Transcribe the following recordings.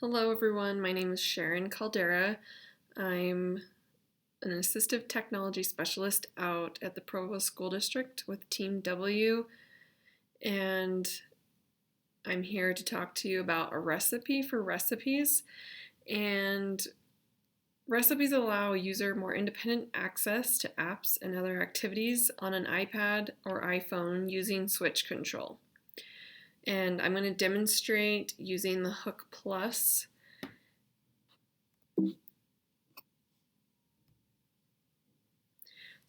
Hello everyone, my name is Sharon Caldera. I'm an assistive technology specialist out at the Provo School District with Team W, and I'm here to talk to you about a recipe for recipes. And recipes allow a user more independent access to apps and other activities on an iPad or iPhone using switch control. And I'm going to demonstrate using the Hook Plus. So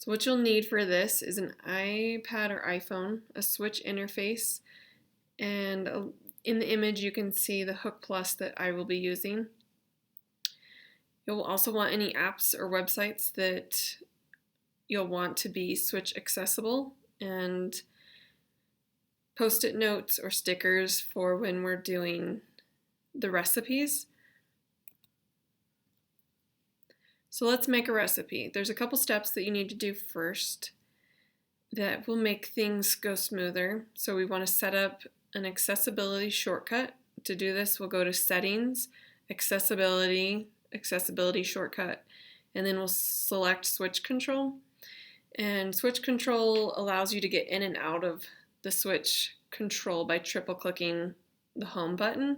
what you'll need for this is an iPad or iPhone, a switch interface, and in the image you can see the Hook Plus that I will be using. You'll also want any apps or websites that you'll want to be switch accessible, and post-it notes or stickers for when we're doing the recipes. So let's make a recipe. There's a couple steps that you need to do first that will make things go smoother. So we want to set up an accessibility shortcut. To do this, we'll go to Settings, Accessibility Shortcut, and then we'll select Switch Control. And Switch Control allows you to get in and out of the switch control by triple clicking the home button.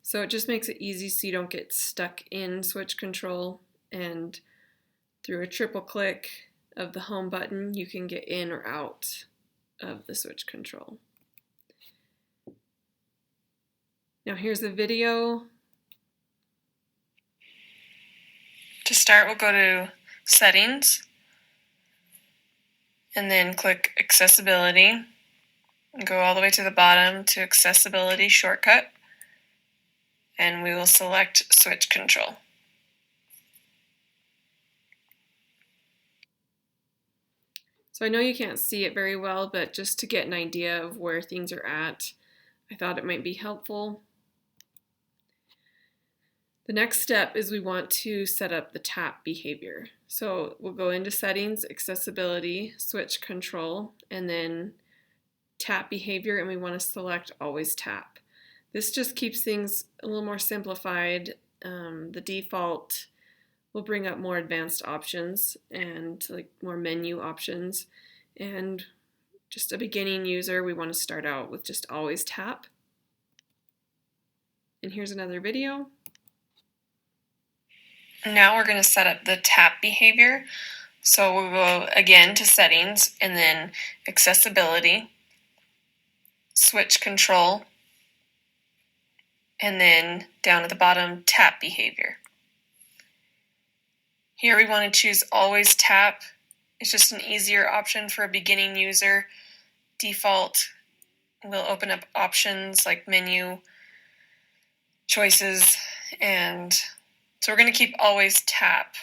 So it just makes it easy so you don't get stuck in switch control, and through a triple click of the home button you can get in or out of the switch control. Now here's the video. To start, we'll go to Settings and then click Accessibility and go all the way to the bottom to Accessibility Shortcut, and we will select Switch Control. So I know you can't see it very well, but just to get an idea of where things are at, I thought it might be helpful. The next step is we want to set up the tap behavior. So we'll go into Settings, Accessibility, Switch Control, and then Tap Behavior, and we want to select Always Tap. This just keeps things a little more simplified. The default will bring up more advanced options and like more menu options. And just a beginning user, we want to start out with just Always Tap. And here's another video. Now we're going to set up the tap behavior. So we'll go again to Settings and then Accessibility, Switch Control, and then down at the bottom, Tap Behavior. Here we want to choose Always Tap. It's just an easier option for a beginning user. Default will open up options like menu choices, and so we're going to keep Always Tap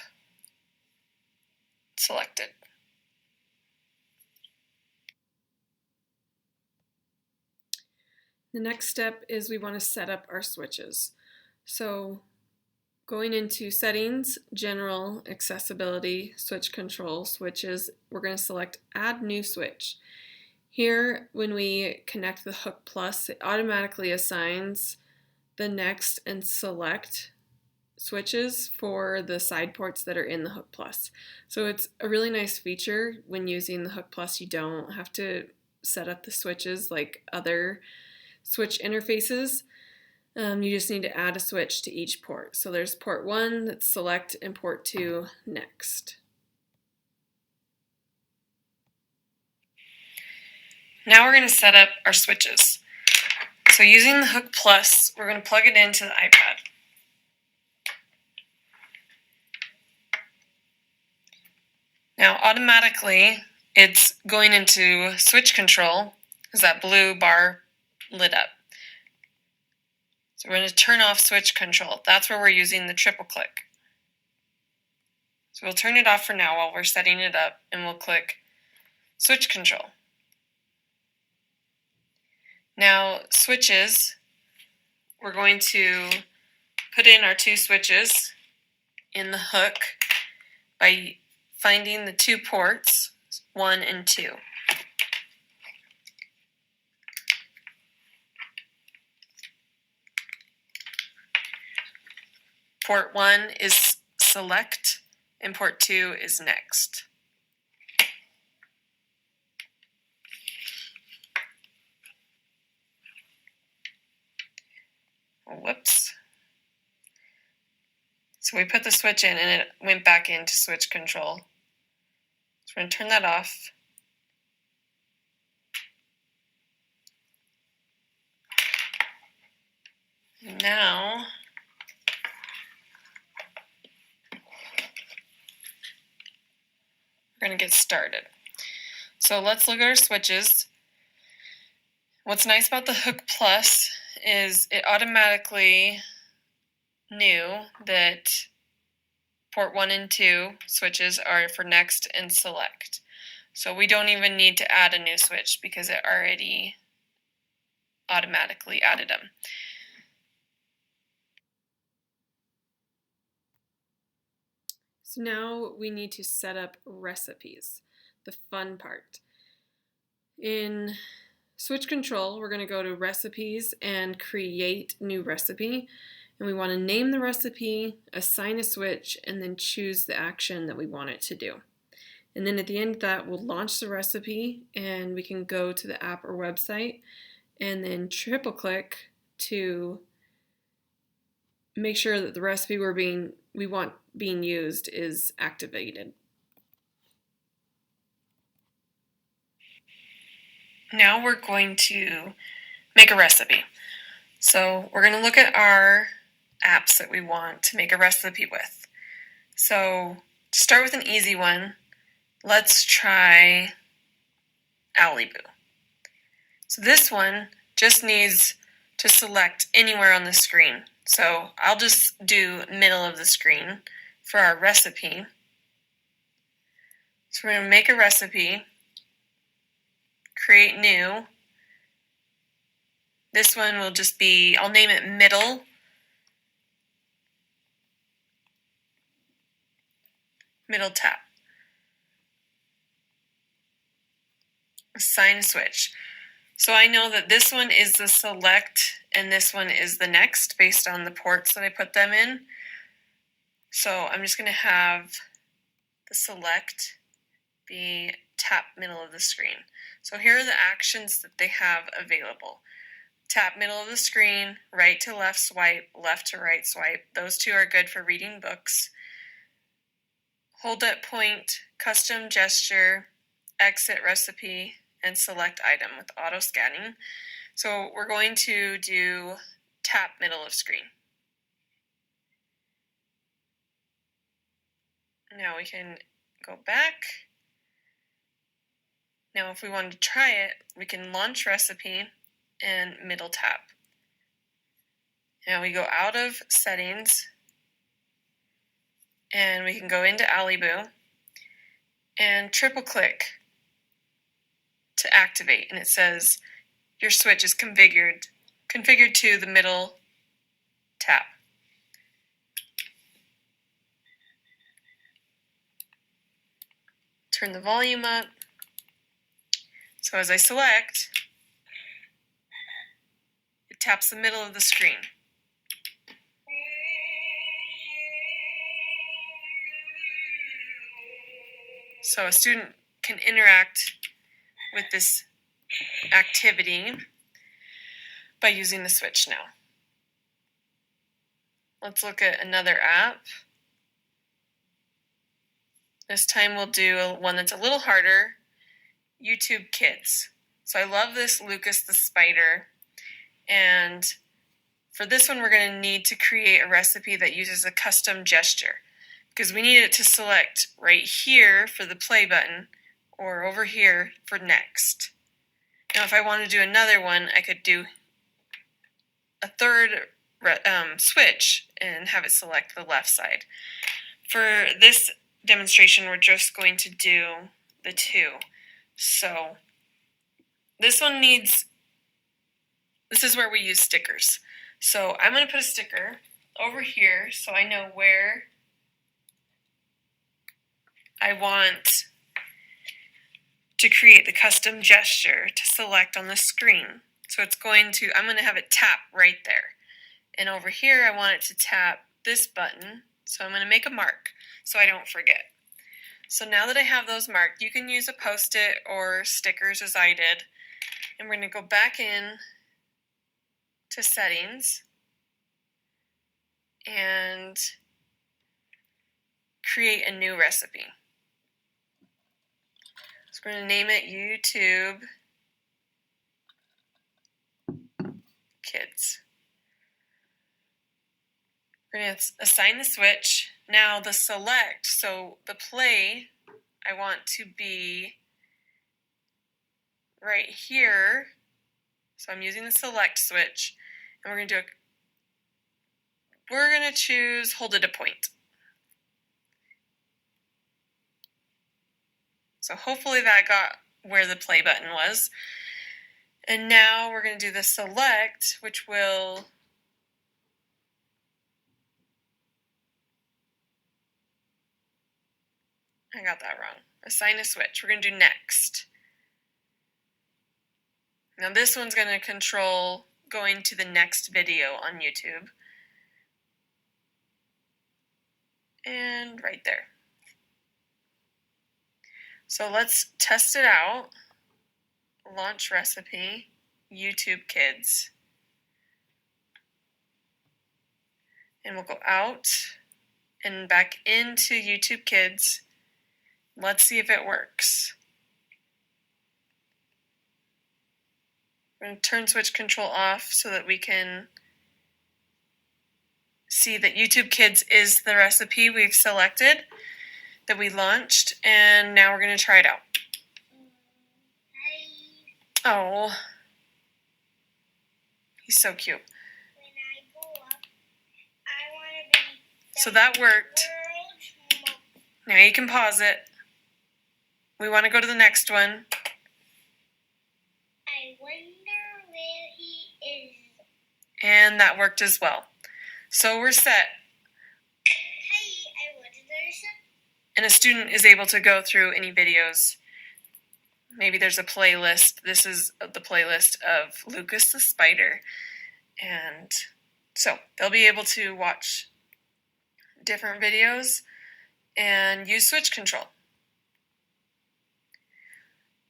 selected. The next step is we want to set up our switches. So going into Settings, General, Accessibility, Switch Control, Switches, we're going to select Add New Switch. Here, when we connect the Hook Plus, it automatically assigns the next and select switches for the side ports that are in the Hook Plus. So it's a really nice feature. When using the Hook Plus, you don't have to set up the switches like other switch interfaces. You just need to add a switch to each port. So there's port 1, that's select, and port 2, next. Now we're going to set up our switches. So using the Hook Plus, we're going to plug it into the iPad. Now automatically it's going into switch control because that blue bar lit up. So we're going to turn off switch control. That's where we're using the triple click. So we'll turn it off for now while we're setting it up, and we'll click switch control. Now switches, we're going to put in our 2 switches in the hook by finding the 2 ports, 1 and 2. port 1 is select and port 2 is next. Whoops. So we put the switch in and it went back into switch control. So we're going to turn that off. Now we're going to get started. So let's look at our switches. What's nice about the Hook Plus is it automatically knew that port 1 and 2 switches are for next and select. So we don't even need to add a new switch because it already automatically added them. So now we need to set up recipes, the fun part. In switch control, we're going to go to recipes and create new recipe. And we want to name the recipe, assign a switch, and then choose the action that we want it to do. And then at the end of that, we'll launch the recipe and we can go to the app or website and then triple click to make sure that the recipe we want being used is activated. Now we're going to make a recipe. So we're going to look at our apps that we want to make a recipe with. So to start with an easy one, let's try Alibu. So this one just needs to select anywhere on the screen. So I'll just do middle of the screen for our recipe. So we're going to make a recipe, create new. This one will just be, I'll name it middle. Middle tap. Assign a switch. So I know that this one is the select and this one is the next based on the ports that I put them in. So I'm just going to have the select be tap middle of the screen. So here are the actions that they have available. Tap middle of the screen, right to left swipe, left to right swipe. Those two are good for reading books. Hold at point, custom gesture, exit recipe, and select item with auto scanning. So we're going to do tap middle of screen. Now we can go back. Now if we wanted to try it, we can launch recipe and middle tap. Now we go out of settings and we can go into Alibu and triple click to activate, and it says your switch is configured to the middle tap. Turn the volume up. So as I select, it taps the middle of the screen. So a student can interact with this activity by using the switch now. Let's look at another app. This time we'll do one that's a little harder, YouTube Kids. So I love this Lucas the Spider, and for this one we're going to need to create a recipe that uses a custom gesture because we need it to select right here for the play button or over here for next. Now if I want to do another one, I could do a third switch and have it select the left side. For this demonstration, we're just going to do the two. So this is where we use stickers. So I'm going to put a sticker over here so I know where I want to create the custom gesture to select on the screen. So I'm going to have it tap right there. And over here I want it to tap this button. So I'm going to make a mark so I don't forget. So now that I have those marked, you can use a Post-it or stickers as I did. And we're going to go back in to settings and create a new recipe. So we're going to name it YouTube Kids. We're going to assign the switch. Now the select, so the play, I want to be right here. So I'm using the select switch, and we're going to choose hold it a point. So hopefully that got where the play button was. And now we're going to do the select, which will I got that wrong. Assign a switch. We're going to do next. Now this one's going to control going to the next video on YouTube. And right there. So let's test it out. Launch recipe, YouTube Kids. And we'll go out and back into YouTube Kids. Let's see if it works. We're going to turn switch control off so that we can see that YouTube Kids is the recipe we've selected that we launched, and now we're going to try it out. Oh, he's so cute. When I grow up, I want to be So that worked. world's most. Now you can pause it. We want to go to the next one. I wonder where he is. And that worked as well. So we're set. Hey, I wanted to. And a student is able to go through any videos. Maybe there's a playlist. This is the playlist of Lucas the Spider. And so they'll be able to watch different videos and use switch control.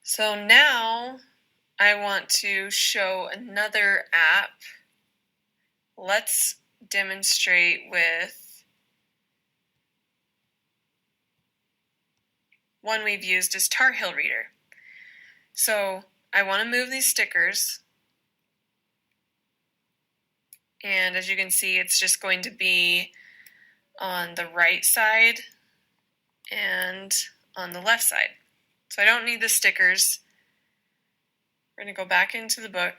So now I want to show another app. Let's demonstrate with one we've used is Tar Heel Reader. So I want to move these stickers, and as you can see, it's just going to be on the right side and on the left side. So I don't need the stickers. We're going to go back into the book.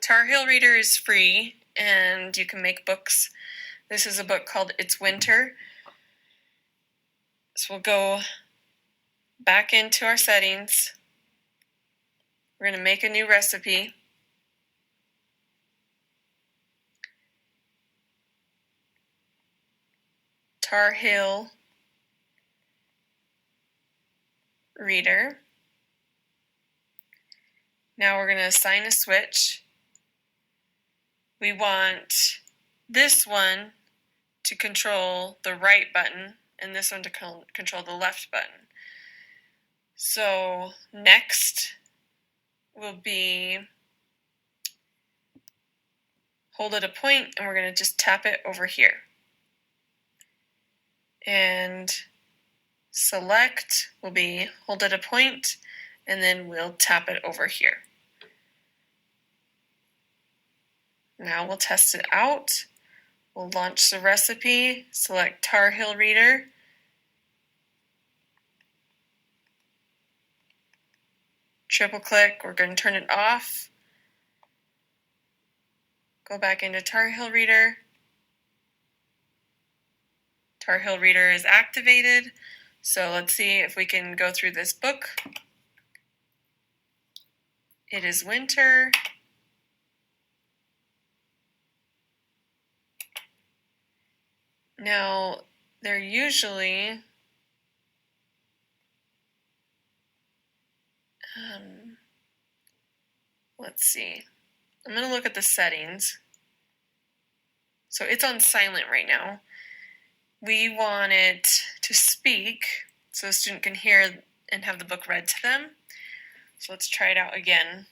Tar Heel Reader is free, and you can make books. This is a book called It's Winter. So we'll go back into our settings. We're going to make a new recipe. Tar Heel Reader. Now we're going to assign a switch. We want this one to control the right button and this one to control the left button. So next will be hold at a point, and we're going to just tap it over here. And select will be hold at a point, and then we'll tap it over here. Now we'll test it out. We'll launch the recipe, select Tar Heel Reader, triple click, we're going to turn it off, go back into Tar Heel Reader. Tar Heel Reader is activated, so let's see if we can go through this book. It is winter. Now, they're usually let's see. I'm going to look at the settings. So it's on silent right now. We want it to speak so a student can hear and have the book read to them. So let's try it out again.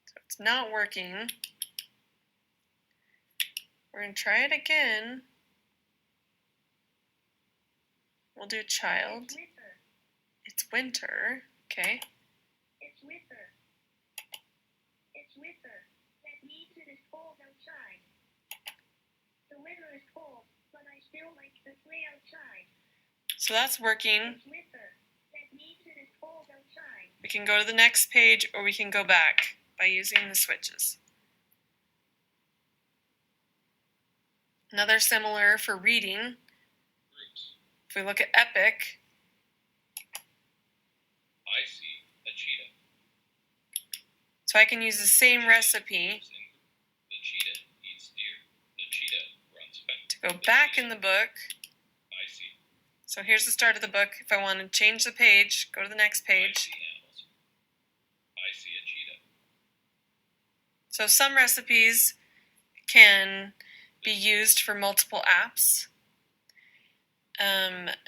So it's not working. We're going to try it again. We'll do child. It's winter. It's winter. Okay. It's winter. It's winter. That means it is cold outside. The weather is cold, but I still like to play outside. So that's working. It's winter. That means it is cold outside. We can go to the next page or we can go back by using the switches. Another similar for reading. If we look at Epic, I see a cheetah. so I can use the same recipe The cheetah eats deer. The cheetah runs fast. to go back in the book. I see. So here's the start of the book. If I want to change the page, go to the next I page. see animals. I see a cheetah. So some recipes can be used for multiple apps.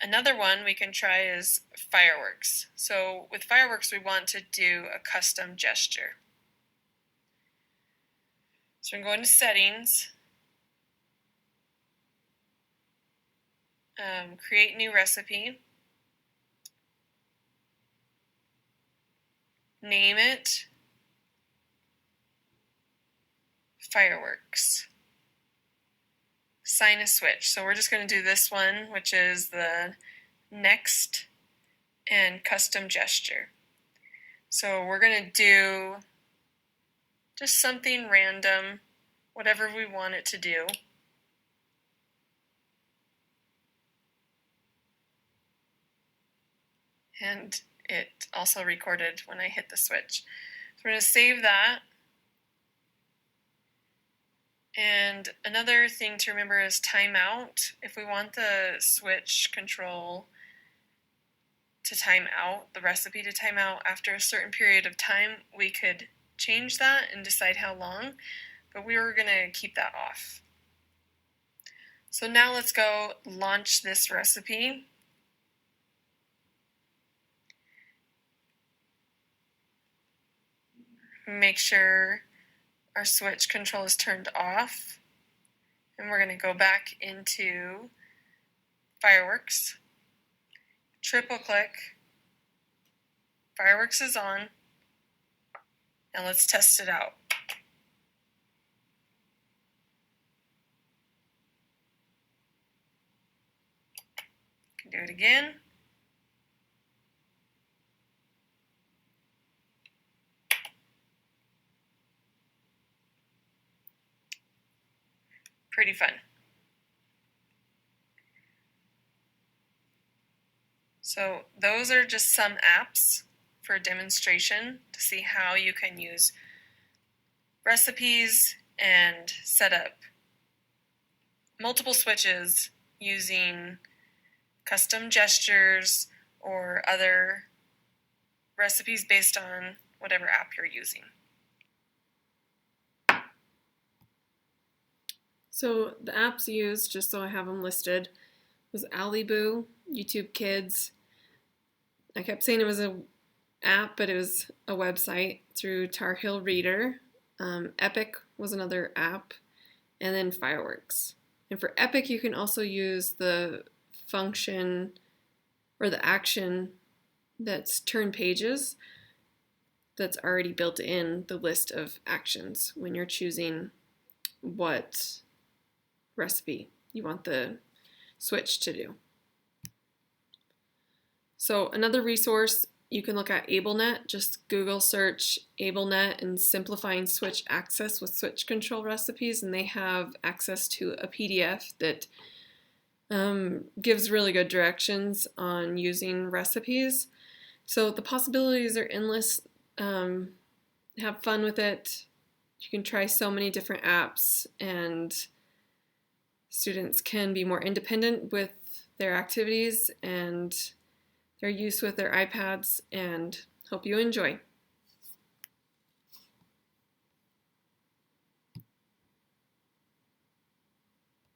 Another one we can try is fireworks. So with fireworks, we want to do a custom gesture. So I'm going to settings, create new recipe, name it fireworks. Assign a switch. So we're just going to do this one, which is the next and custom gesture. So we're going to do just something random, whatever we want it to do. And it also recorded when I hit the switch. So we're going to save that. And another thing to remember is timeout. If we want the switch control to time out, the recipe to time out after a certain period of time, we could change that and decide how long, but we were going to keep that off. So now let's go launch this recipe. Make sure our switch control is turned off, and we're going to go back into fireworks, triple click, fireworks is on, and let's test it out. Do it again. Pretty fun. So those are just some apps for a demonstration to see how you can use recipes and set up multiple switches using custom gestures or other recipes based on whatever app you're using. So the apps used, just so I have them listed, was Aliboo, YouTube Kids. I kept saying it was an app, but it was a website through Tar Heel Reader. Epic was another app, and then Fireworks. And for Epic, you can also use the function or the action that's turn pages that's already built in the list of actions when you're choosing what recipe you want the switch to do. So another resource, you can look at AbleNet. Just Google search AbleNet and simplifying switch access with switch control recipes, and they have access to a PDF that gives really good directions on using recipes. So the possibilities are endless. Have fun with it. You can try so many different apps, and students can be more independent with their activities and their use with their iPads, and hope you enjoy.